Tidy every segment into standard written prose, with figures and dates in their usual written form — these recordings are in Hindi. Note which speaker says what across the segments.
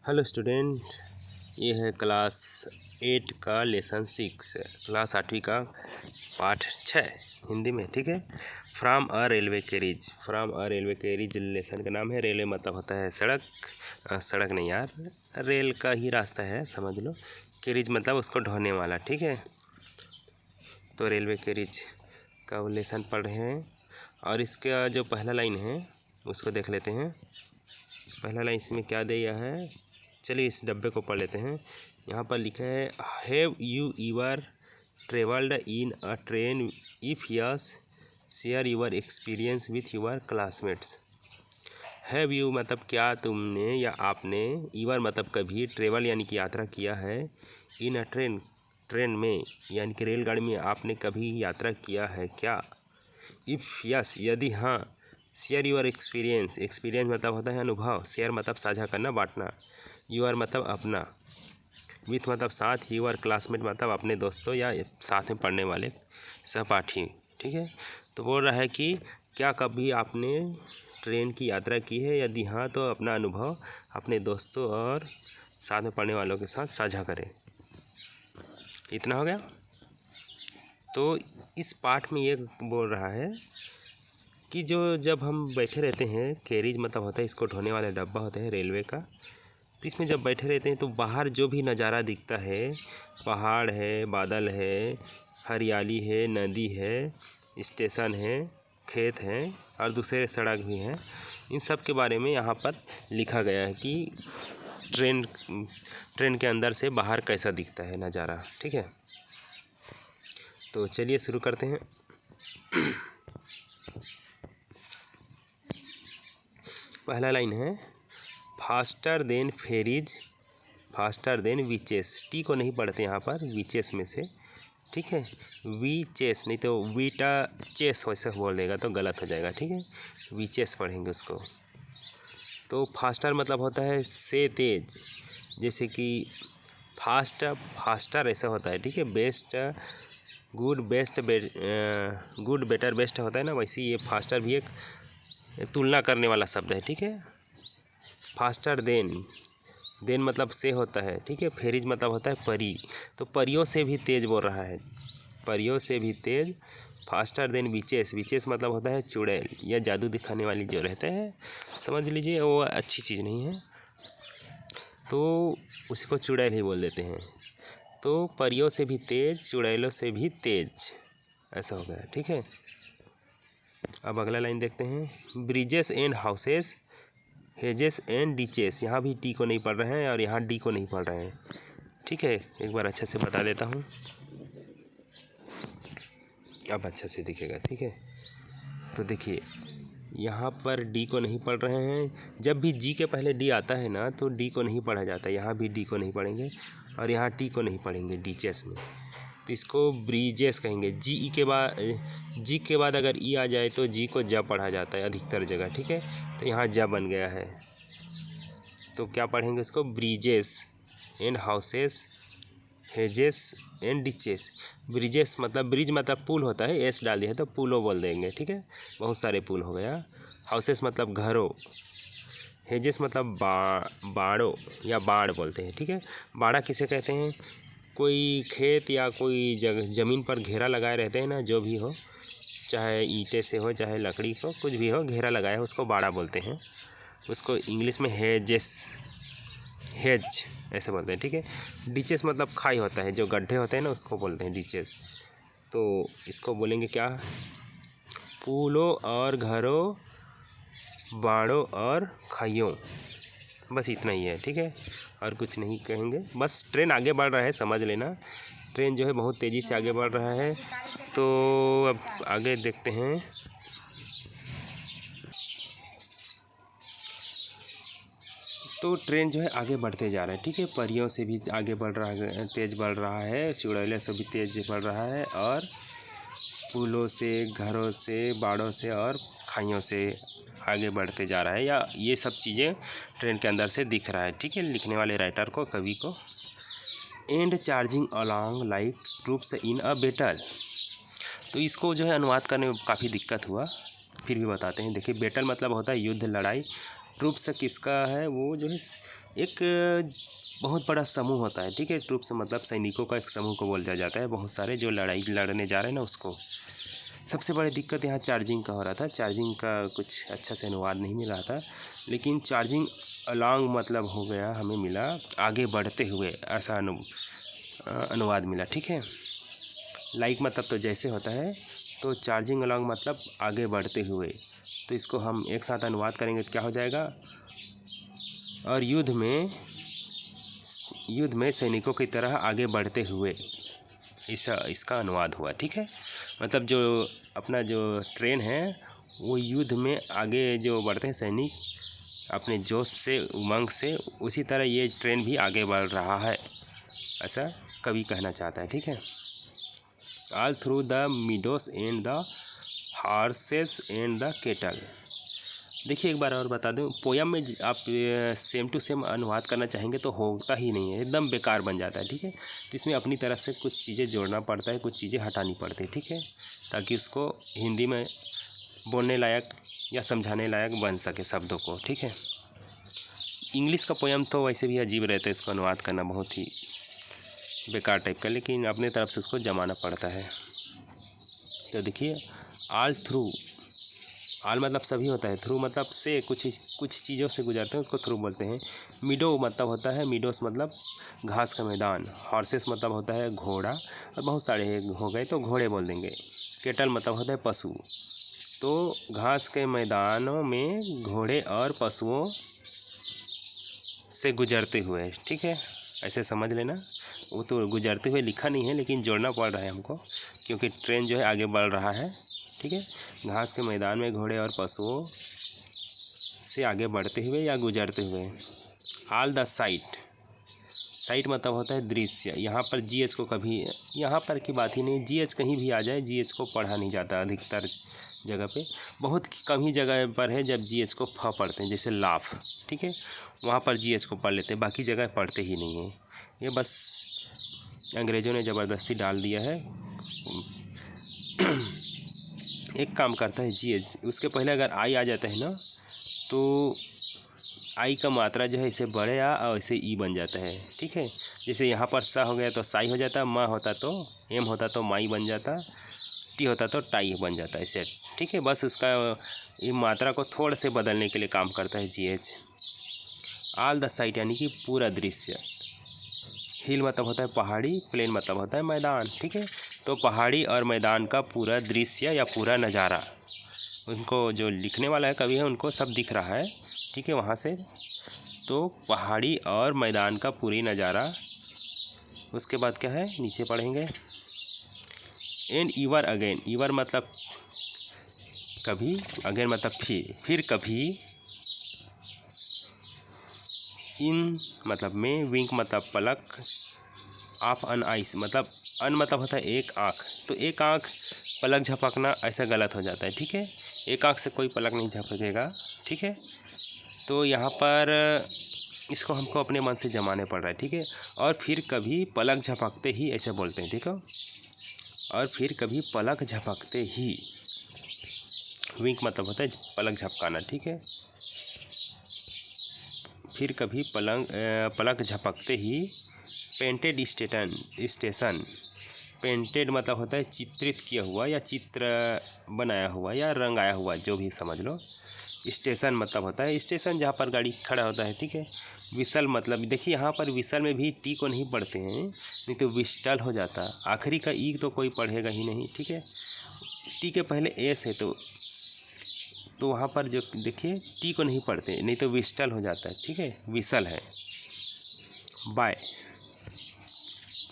Speaker 1: हेलो स्टूडेंट, ये है क्लास 8 का लेसन 6, क्लास 8वीं का पाठ 6 हिंदी में। ठीक है। From a railway carriage, from a railway carriage lesson का नाम है। रेलवे मतलब होता है सड़क, सड़क नहीं यार, रेल का ही रास्ता है समझ लो। कैरिज मतलब उसको ढोने वाला। ठीक है, तो रेलवे कैरिज का वो लेसन पढ़ रहे हैं। और इसका जो पहला लाइन है उसको देख लेते हैं। पहला लाइन इसमें क्या दिया है, चलिए इस डब्बे को पढ़ लेते हैं। यहाँ पर लिखा है, have you ever travelled in a train, if yes share your experience with your classmates. Have you मतलब क्या तुमने या आपने, ईवर मतलब कभी, ट्रेवल यानी कि यात्रा किया है, इन अ ट्रेन ट्रेन में यानी कि रेलगाड़ी में आपने कभी यात्रा किया है क्या। इफ़ यस यदि हाँ, शेयर योर एक्सपीरियंस, एक्सपीरियंस मतलब होता है अनुभव, शेयर मतलब साझा करना बांटना, यूर मतलब अपना, विथ मतलब साथ, यूर क्लासमेट मतलब अपने दोस्तों या साथ में पढ़ने वाले सहपाठी। ठीक है, तो बोल रहा है कि क्या कभी आपने ट्रेन की यात्रा की है, यदि हाँ तो अपना अनुभव अपने दोस्तों और साथ में पढ़ने वालों के साथ साझा करें। इतना हो गया। तो इस पाठ में ये बोल रहा है कि जो जब हम बैठे रहते हैं, कैरिज मतलब होता है इसको ढोने वाला डब्बा होता है रेलवे का, तो इसमें जब बैठे रहते हैं तो बाहर जो भी नज़ारा दिखता है, पहाड़ है, बादल है, हरियाली है, नदी है, स्टेशन है, खेत है और दूसरे सड़क भी हैं, इन सब के बारे में यहाँ पर लिखा गया है कि ट्रेन के अंदर से बाहर कैसा दिखता है नज़ारा। ठीक है, तो चलिए शुरू करते हैं। पहला लाइन है, faster than fairies, faster than witches. T को नहीं पढ़ते यहाँ पर, वीचेस में से। ठीक है, वी चेस नहीं तो वीटा चेस वैसे बोल देगा तो गलत हो जाएगा। ठीक है, वीचेस पढ़ेंगे उसको। तो फास्टर मतलब होता है से तेज, जैसे कि फास्ट फास्टर ऐसा होता है। ठीक है, best good best good better best होता है ना, वैसे ये फास्टर भी एक तुलना करने वाला शब्द है। ठीक है, फास्टर देन, देन मतलब से होता है। ठीक है, फेरिज मतलब होता है परी, तो परियों से भी तेज बोल रहा है, परियों से भी तेज। फास्टर देन विचेस, विचेस मतलब होता है चुड़ैल या जादू दिखाने वाली जो रहते हैं, समझ लीजिए वो अच्छी चीज़ नहीं है तो उसी को चुड़ैल ही बोल देते हैं। तो परियों से भी तेज, चुड़ैलों से भी तेज, ऐसा हो गया। ठीक है, अब अगला लाइन देखते हैं, bridges and houses, hedges and ditches. यहाँ भी टी को नहीं पढ़ रहे हैं और यहाँ डी को नहीं पढ़ रहे हैं। ठीक है, एक बार अच्छे से बता देता हूँ, अब अच्छा से दिखेगा। ठीक है, तो देखिए यहाँ पर डी को नहीं पढ़ रहे हैं। जब भी जी के पहले डी आता है ना तो डी को नहीं पढ़ा जाता, यहाँ भी डी को नहीं पढ़ेंगे और यहाँ टी को नहीं पढ़ेंगे डीचेस में, तो इसको ब्रिजेस कहेंगे। जी के बाद अगर ई आ जाए तो जी को ज पढ़ा जाता है अधिकतर जगह। ठीक है, तो यहाँ ज बन गया है, तो क्या पढ़ेंगे इसको, bridges and houses, hedges and ditches. Bridges मतलब, ब्रिज मतलब पुल होता है, एस डाल दिया तो पुलो बोल देंगे। ठीक है, बहुत सारे पुल हो गया। हाउसेस मतलब घरों, हेजेस मतलब बाड़ों या बाड़ बोलते हैं। ठीक है, बाड़ा किसे कहते हैं, कोई खेत या कोई ज़मीन पर घेरा लगाए रहते हैं ना, जो भी हो, चाहे ईंटे से हो चाहे लकड़ी को, कुछ भी हो, घेरा लगाया है उसको बाड़ा बोलते हैं। उसको इंग्लिश में हेजेस, हेज ऐसे बोलते हैं। ठीक है, डीचेस मतलब खाई होता है, जो गड्ढे होते हैं ना उसको बोलते हैं डीचेस। तो इसको बोलेंगे क्या, पुलों और घरों, बाड़ों और खाइयों, बस इतना ही है। ठीक है, और कुछ नहीं कहेंगे। बस ट्रेन आगे बढ़ रहा है, समझ लेना, ट्रेन जो है बहुत तेज़ी से आगे बढ़ रहा है। तो अब आगे देखते हैं। तो ट्रेन जो है आगे बढ़ते जा रहा है। ठीक है, परियों से भी आगे बढ़ रहा है, तेज़ बढ़ रहा है, चुड़ैलों से भी तेज़ बढ़ रहा है, और पुलों से, घरों से, बाड़ों से और खाइयों से आगे बढ़ते जा रहा है, या ये सब चीज़ें ट्रेन के अंदर से दिख रहा है। ठीक है, लिखने वाले राइटर को, कवि को। And charging along like troops in a battle. तो इसको जो है अनुवाद करने में काफ़ी दिक्कत हुआ, फिर भी बताते हैं। देखिए, बैटल मतलब होता है युद्ध, लड़ाई। ट्रूप्स किसका है, वो जो है एक बहुत बड़ा समूह होता है, ठीक है। ट्रूप्स मतलब सैनिकों का एक समूह को बोला जाता है, बहुत सारे जो लड़ाई लड़ने जा रहे हैं ना उसको। सबसे बड़ी दिक्कत यहाँ चार्जिंग का हो रहा था, चार्जिंग का कुछ अच्छा से अनुवाद नहीं मिल रहा था, लेकिन चार्जिंग अलॉन्ग मतलब हो गया, हमें मिला आगे बढ़ते हुए, ऐसा अनुवाद मिला, ठीक है। लाइक मतलब तो जैसे होता है, तो चार्जिंग अलॉन्ग मतलब आगे बढ़ते हुए, तो इसको हम एक साथ अनुवाद करेंगे तो क्या हो जाएगा, और युद्ध में सैनिकों की तरह आगे बढ़ते हुए, इसका अनुवाद हुआ, ठीक है। मतलब जो अपना जो ट्रेन है वो युद्ध में आगे जो बढ़ते हैं सैनिक अपने जोश से, उमंग से, उसी तरह ये ट्रेन भी आगे बढ़ रहा है, ऐसा कवि कहना चाहता है, ठीक है। All through the meadows and the horses and the cattle. देखिए एक बार और बता दूं, पोयम में आप सेम टू सेम अनुवाद करना चाहेंगे तो होता ही नहीं है, एकदम बेकार बन जाता है, ठीक है। तो इसमें अपनी तरफ से कुछ चीज़ें जोड़ना पड़ता है, कुछ चीज़ें हटानी पड़ती है, ठीक है, ताकि उसको हिंदी में बोलने लायक या समझाने लायक बन सके शब्दों को, ठीक है। इंग्लिश का पोयम तो वैसे भी अजीब रहता है, इसको अनुवाद करना बहुत ही बेकार टाइप का, लेकिन अपने तरफ से उसको जमाना पड़ता है। तो देखिए, ऑल थ्रू, ऑल मतलब सभी होता है, थ्रू मतलब से, कुछ चीज़ों से गुजरते हैं उसको थ्रू बोलते हैं। मिडो मतलब होता है, मिडोस मतलब घास का मैदान। हॉर्सेस मतलब होता है घोड़ा, और बहुत सारे हो गए तो घोड़े बोल देंगे। केटल मतलब होता है पशु। तो घास के मैदानों में घोड़े और पशुओं से गुजरते हुए, ठीक है, ऐसे समझ लेना। वो तो गुजरते हुए लिखा नहीं है, लेकिन जोड़ना पड़ रहा है हमको, क्योंकि ट्रेन जो है आगे बढ़ रहा है, ठीक है। घास के मैदान में घोड़े और पशुओं से आगे बढ़ते हुए या गुजरते हुए। ऑल द साइट, साइट मतलब होता है दृश्य। यहाँ पर जीएच को कभी, यहाँ पर की बात ही नहीं, जीएच कहीं भी आ जाए, जीएच को पढ़ा नहीं जाता अधिकतर जगह पे, बहुत कम ही जगह पर है जब जीएच को फ पढ़ते हैं, जैसे लाफ, ठीक है, वहाँ पर जीएच को पढ़ लेते हैं, बाकी जगह पढ़ते ही नहीं है। ये बस अंग्रेज़ों ने ज़बरदस्ती डाल दिया है। एक काम करता है जीएच, उसके पहले अगर आई आ जाता है ना, तो आई का मात्रा जो है इसे बड़े आ और इसे ई बन जाता है, ठीक है। जैसे यहाँ पर सा हो गया तो साई हो जाता, माँ होता तो एम होता तो माई बन जाता, टी होता तो टाई बन जाता है, इसे, ठीक है। बस उसका ये मात्रा को थोड़ा से बदलने के लिए काम करता है जीएच। ऑल द साइट यानी कि पूरा दृश्य। हिल मतलब होता है पहाड़ी, प्लेन मतलब होता है मैदान, ठीक है। तो पहाड़ी और मैदान का पूरा दृश्य या पूरा नज़ारा, उनको जो लिखने वाला है कवि है उनको सब दिख रहा है, ठीक है, वहाँ से। तो पहाड़ी और मैदान का पूरी नज़ारा। उसके बाद क्या है, नीचे पढ़ेंगे। एंड ईवर अगेन, ईवर मतलब कभी, अगेन मतलब फिर कभी। इन मतलब में, विंक मतलब पलक, ऑफ अन आइस मतलब, अन मतलब होता है एक आँख, तो एक आँख पलक झपकना ऐसा गलत हो जाता है, ठीक है। एक आँख से कोई पलक नहीं झपकेगा, ठीक है। तो यहाँ पर इसको हमको अपने मन से जमाने पड़ रहा है, ठीक है। और फिर कभी पलक झपकते ही ऐसे बोलते हैं, ठीक है। और फिर कभी पलक झपकते ही, विंक मतलब होता है पलक झपकाना, ठीक है। फिर कभी पलक झपकते ही। पेंटेड स्टेशन, पेंटेड मतलब होता है चित्रित किया हुआ या चित्र बनाया हुआ या रंगाया हुआ, जो भी समझ लो। स्टेशन मतलब होता है स्टेशन जहाँ पर गाड़ी खड़ा होता है, ठीक है। विसल मतलब, देखिए यहाँ पर विसल में भी टी को नहीं पढ़ते हैं, नहीं तो विस्टल हो जाता, आखिरी का ई तो कोई पढ़ेगा ही नहीं, ठीक है। टी के पहले एस है तो वहाँ पर जो देखिए टी को नहीं पढ़ते, नहीं तो विस्टल हो जाता है, ठीक है, विसल है। बाय,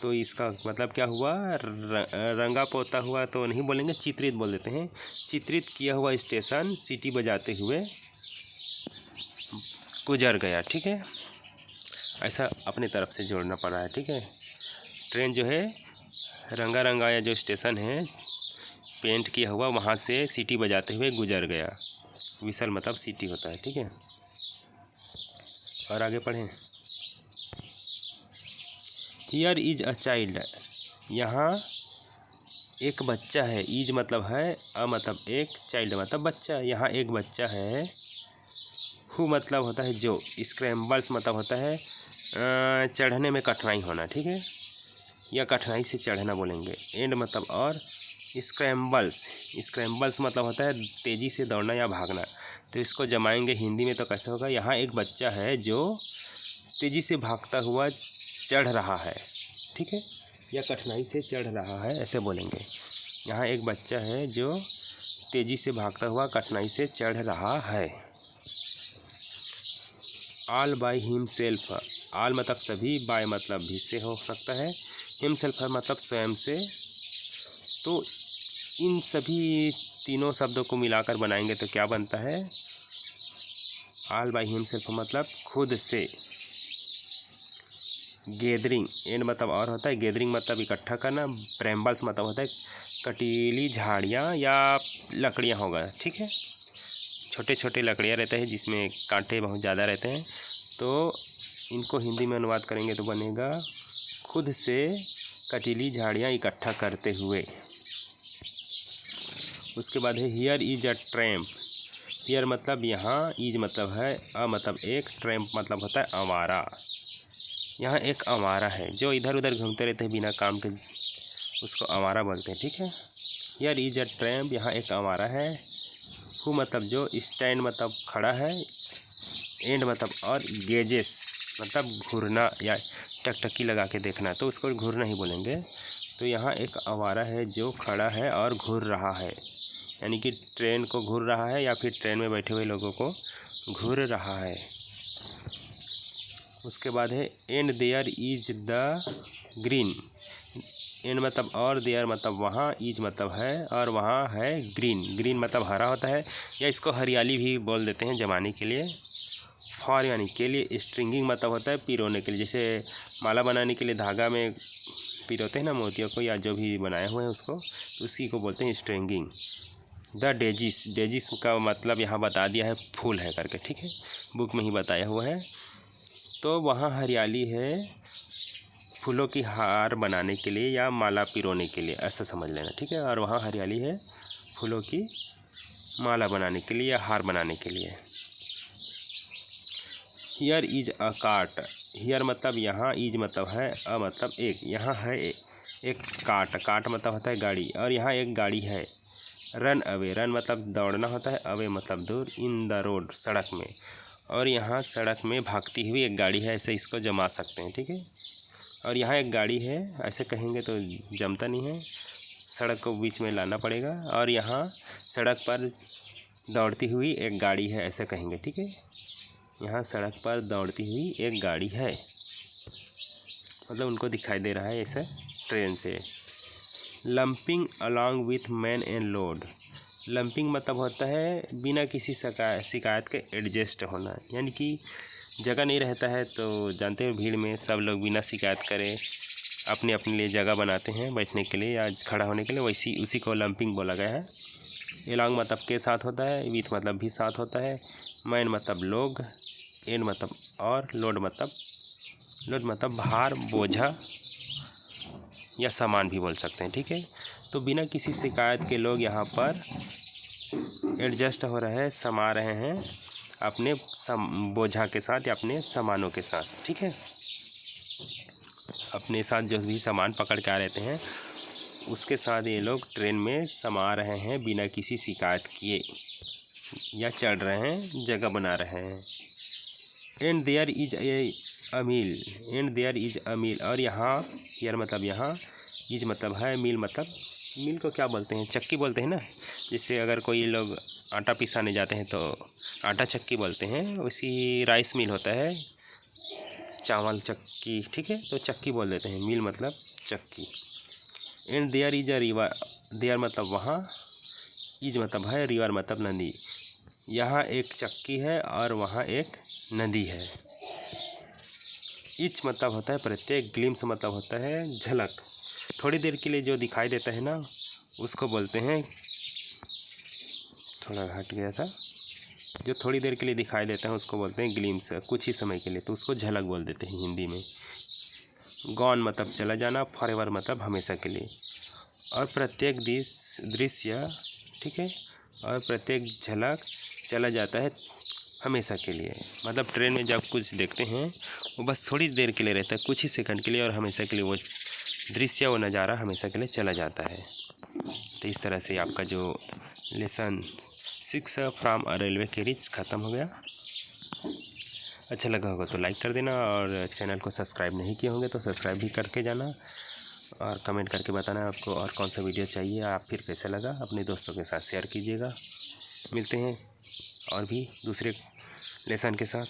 Speaker 1: तो इसका मतलब क्या हुआ, रंगा पोता हुआ तो नहीं बोलेंगे, चित्रित बोल देते हैं। चित्रित किया हुआ स्टेशन सीटी बजाते हुए गुजर गया, ठीक है। ऐसा अपने तरफ से जोड़ना पड़ा है, ठीक है। ट्रेन जो है रंगा रंगाया जो स्टेशन है पेंट किया हुआ, वहाँ से सीटी बजाते हुए गुजर गया। विसल मतलब सीटी होता है, ठीक है। और आगे पढ़ें। हियर इज अ चाइल्ड, यहाँ एक बच्चा है। इज मतलब है, अ मतलब एक, चाइल्ड मतलब बच्चा। यहाँ एक बच्चा है। हु मतलब होता है जो, स्क्रैम्बल्स मतलब होता है चढ़ने में कठिनाई होना, ठीक है, या कठिनाई से चढ़ना बोलेंगे। एंड मतलब और, स्क्रैम्बल्स मतलब होता है तेज़ी से दौड़ना या भागना। तो इसको जमाएंगे हिंदी में तो कैसे होगा, यहाँ एक बच्चा है जो तेज़ी से भागता हुआ चढ़ रहा है, ठीक है, या कठिनाई से चढ़ रहा है, ऐसे बोलेंगे। यहाँ एक बच्चा है जो तेज़ी से भागता हुआ कठिनाई से चढ़ रहा है। ऑल बाय हिमसेल्फ, ऑल मतलब सभी, बाय मतलब भी से हो सकता है, हिमसेल्फ मतलब स्वयं से। तो इन सभी तीनों शब्दों को मिलाकर बनाएंगे तो क्या बनता है, ऑल बाय हिमसेल्फ मतलब खुद से। गैदरिंग, एंड मतलब और होता है, गैदरिंग मतलब इकट्ठा करना, ब्रैम्बल्स मतलब होता है कटीली झाड़ियाँ या लकड़ियाँ होगा, ठीक है, छोटे छोटे लकड़ियाँ रहते हैं जिसमें कांटे बहुत ज़्यादा रहते हैं। तो इनको हिंदी में अनुवाद करेंगे तो बनेगा खुद से कटीली झाड़ियाँ इकट्ठा करते हुए। उसके बाद है here is a tramp, here मतलब यहाँ, इज मतलब है, अ मतलब एक, ट्रैम्प मतलब होता है आवारा। यहाँ एक आवारा है जो इधर उधर घूमते रहते हैं बिना काम के, उसको आवारा बोलते हैं, ठीक है। हियर इज अ ट्रैम्प, यहाँ एक आवारा है। हु मतलब जो, स्टैंड मतलब खड़ा है, एंड मतलब और, गेजेस मतलब घूरना या टकटकी लगा के देखना, तो उसको घूरना ही बोलेंगे। तो यहाँ एक आवारा है जो खड़ा है और घूर रहा है, यानी कि ट्रेन को घूर रहा है या फिर ट्रेन में बैठे हुए लोगों को घूर रहा है। उसके बाद है and there is the green, and मतलब और, देयर मतलब वहाँ, इज मतलब है और वहाँ है ग्रीन, ग्रीन मतलब हरा होता है, या इसको हरियाली भी बोल देते हैं जमाने के लिए। फॉर यानी के लिए, स्ट्रिंगिंग मतलब होता है पिरोने के लिए, जैसे माला बनाने के लिए धागा में पिरोते हैं ना मोतियों को या जो भी बनाए हुए हैं उसको, तो उसी को बोलते हैं स्ट्रिंगिंग। द डेजिस, डेजिस का मतलब यहाँ बता दिया है फूल है करके, ठीक है, बुक में ही बताया हुआ है। तो वहाँ हरियाली है फूलों की हार बनाने के लिए या माला पिरोने के लिए, ऐसा समझ लेना, ठीक है, और वहाँ हरियाली है फूलों की माला बनाने के लिए या हार बनाने के लिए। Here is a cart, here मतलब यहाँ, इज मतलब है, अ मतलब एक, यहाँ है एक कार्ट, कार्ट मतलब होता है गाड़ी, और यहाँ एक गाड़ी है। रन अवे, रन मतलब दौड़ना होता है, अवे मतलब दूर, इन द रोड सड़क में, और यहाँ सड़क में भागती हुई एक गाड़ी है, ऐसे इसको जमा सकते हैं, ठीक है। और यहाँ एक गाड़ी है, ऐसे कहेंगे तो जमता नहीं है, सड़क को बीच में लाना पड़ेगा, और यहाँ सड़क पर दौड़ती हुई एक गाड़ी है, ऐसे कहेंगे, ठीक है। यहाँ सड़क पर दौड़ती हुई एक गाड़ी है, मतलब उनको दिखाई दे रहा है ऐसे ट्रेन से। Lumping along with man and load, lumping मतलब होता है बिना किसी शिकायत के एडजस्ट होना, यानी कि जगह नहीं रहता है तो जानते हैं भीड़ में सब लोग बिना शिकायत करे अपने अपने लिए जगह बनाते हैं बैठने के लिए या खड़ा होने के लिए, वैसी उसी को लंपिंग बोला गया है। अलॉन्ग मतलब के साथ होता है, विथ मतलब भी साथ होता है, मैन मतलब लोग, एंड मतलब और, लोड मतलब भार, बोझा या सामान भी बोल सकते हैं, ठीक है। तो बिना किसी शिकायत के लोग यहाँ पर एडजस्ट हो रहे हैं, समा रहे हैं अपने बोझा के साथ या अपने सामानों के साथ, ठीक है। अपने साथ जो भी सामान पकड़ के आ रहते हैं उसके साथ ये लोग ट्रेन में समा रहे हैं बिना किसी शिकायत किए, या चढ़ रहे हैं, जगह बना रहे हैं। And there is a mill, and there is a mill, और यहाँ, हियर मतलब यहाँ, इज मतलब है, मील मतलब, मील को क्या बोलते हैं, चक्की बोलते हैं ना, जिससे अगर कोई लोग आटा पिसाने जाते हैं तो आटा चक्की बोलते हैं, उसी राइस मिल होता है, चावल चक्की, ठीक है, तो चक्की बोल देते हैं, मील मतलब चक्की। And there is a river, there मतलब वहाँ, इज मतलब है, रिवर मतलब नदी, यहाँ एक चक्की है और वहाँ एक नदी है। इच मतलब होता है प्रत्येक, ग्लिम्स मतलब होता है झलक, थोड़ी देर के लिए जो दिखाई देता है ना उसको बोलते हैं, थोड़ा हट गया था, जो थोड़ी देर के लिए दिखाई देता है उसको बोलते हैं ग्लिम्स, कुछ ही समय के लिए, तो उसको झलक बोल देते हैं हिंदी में। गॉन मतलब चला जाना, फॉरएवर मतलब हमेशा के लिए, और प्रत्येक दृश्य, ठीक है, और प्रत्येक झलक चला जाता है हमेशा के लिए। मतलब ट्रेन में जब कुछ देखते हैं वो बस थोड़ी देर के लिए रहता है, कुछ ही सेकंड के लिए, और हमेशा के लिए वो दृश्य, वो नज़ारा हमेशा के लिए चला जाता है। तो इस तरह से आपका जो lesson 6 from a railway carriage ख़त्म हो गया। अच्छा लगा होगा तो लाइक कर देना, और चैनल को सब्सक्राइब नहीं किए होंगे तो सब्सक्राइब भी करके जाना, और कमेंट करके बताना आपको और कौन सा वीडियो चाहिए, आप फिर कैसा लगा अपने दोस्तों के साथ शेयर कीजिएगा। मिलते हैं और भी दूसरे लेसन के साथ।